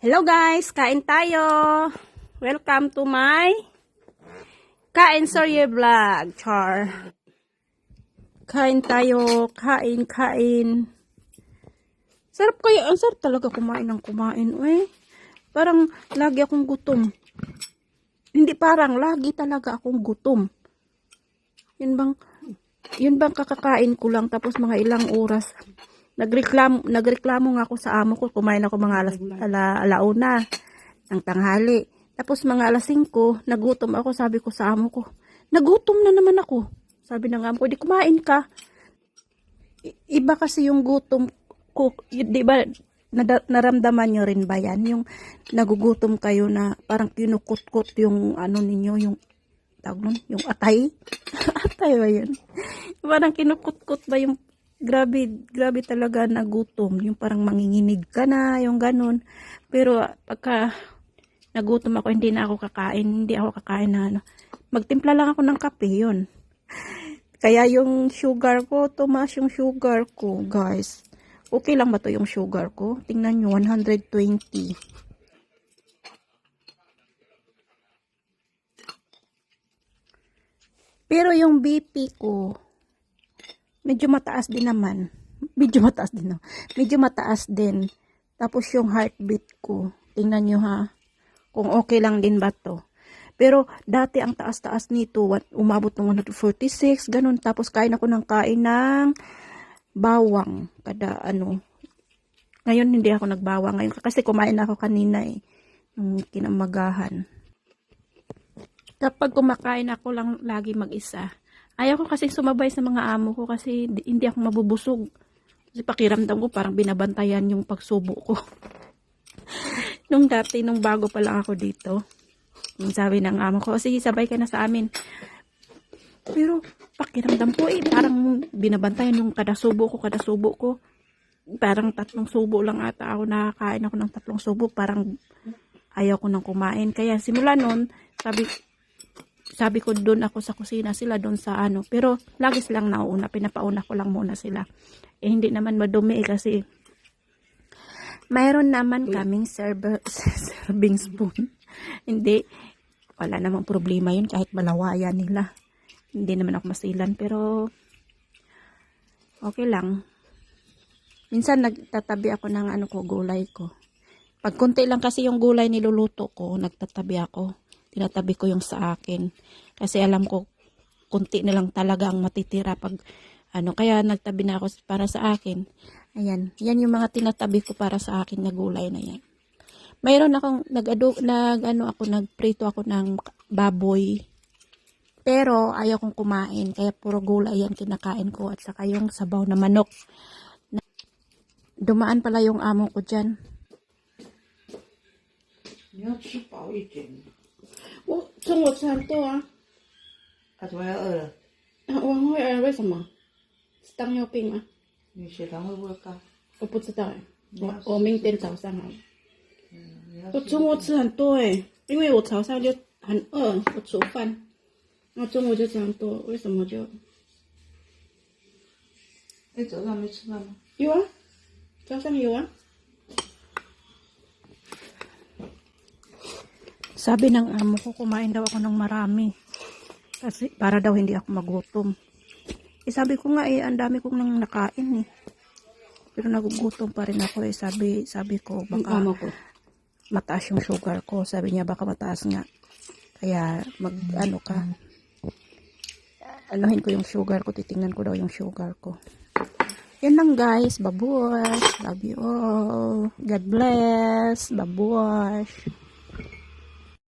Hello guys, kain tayo. Welcome to my Kain Sorye Vlog. Char. Kain tayo, kain. Sarap kayo, ang sarap talaga kumain ng kumain. Parang lagi akong gutom. Hindi parang, lagi talaga akong gutom. Yun bang kakakain ko lang tapos mga ilang oras. Nagreklamo nga ako sa amo ko, kumain ako mga alauna ng tanghali. Tapos mga alas 5, nagutom ako, sabi ko sa amo ko, nagutom na naman ako. Sabi ng amo ko, di kumain ka. Iba kasi yung gutom ko, di ba, naramdaman nyo rin ba yan? Yung nagugutom kayo na parang kinukut-kut yung ano ninyo, yung tawag nun, yung atay. Atay ba yun? Parang kinukut-kut ba yung grabe talaga na gutom. Yung parang manginginig ka na, yung ganun. Pero pagka nagutom ako, hindi ako kakain na ano. Magtimpla lang ako ng kape, yun. Kaya yung sugar ko, tumaas yung sugar ko, guys. Okay lang ba to yung sugar ko? Tingnan nyo, 120. Pero yung BP ko, medyo mataas din naman. Medyo mataas din. Tapos yung heartbeat ko, tingnan nyo ha, kung okay lang din ba to. Pero dati ang taas-taas nito, umabot ng 146, ganun. Tapos kain ako ng bawang, kada ano. Ngayon hindi ako nagbawang ngayon kasi kumain ako kanina yung kinamagahan. Kapag kumakain ako lang lagi mag-isa, ayaw ko kasi sumabay sa mga amo ko kasi hindi ako mabubusog. Kasi pakiramdam ko parang binabantayan yung pagsubo ko. Nung bago pa lang ako dito, sabi ng amo ko, sige sabay ka na sa amin. Pero pakiramdam ko parang binabantayan yung kada subo ko. Parang 3 subo lang ata ako, nakakain ako ng 3 subo. Parang ayaw ko nang kumain. Kaya simula nun, sabi ko doon ako sa kusina, sila doon sa ano. Pero lagi silang nauuna, pinapauna ko lang muna sila. Hindi naman madumi kasi mayroon naman kaming serving spoon. Hindi, wala namang problema yun kahit malawayan nila. Hindi naman ako masilan pero okay lang. Minsan nagtatabi ako ng gulay ko. Pag konti lang kasi yung gulay niluluto ko, nagtatabi ako. Tinatabi ko yung sa akin. Kasi alam ko, kunti na lang talaga ang matitira pag kaya nagtabi na ako para sa akin. Ayan, yan yung mga tinatabi ko para sa akin na gulay na yan. Mayroon akong nagprito ako ng baboy. Pero ayaw kong kumain, kaya puro gulay yan kinakain ko at saka yung sabaw na manok. Dumaan pala yung amo ko dyan. 你要吃饱一点。中午吃很多啊。怎么样饿了？我会为什么？是糖尿病吗？你血糖会不会高？我不知道我明天早上好了。我我中午吃很多因为我早上就很饿，我煮饭，然后中午就这样多，为什么就？你早上没吃饭吗？有啊，早上有啊。Sabi ng amo ko, kumain daw ako ng marami. Kasi para daw hindi ako magutom. Sabi ko nga ang dami kong nang nakain Pero nagugutom pa rin ako sabi ko baka mataas yung sugar ko. Sabi niya baka mataas nga. Kaya anuhin ko yung sugar ko, titingnan ko daw yung sugar ko. Yan lang guys, babush. Love you all. God bless. Babush.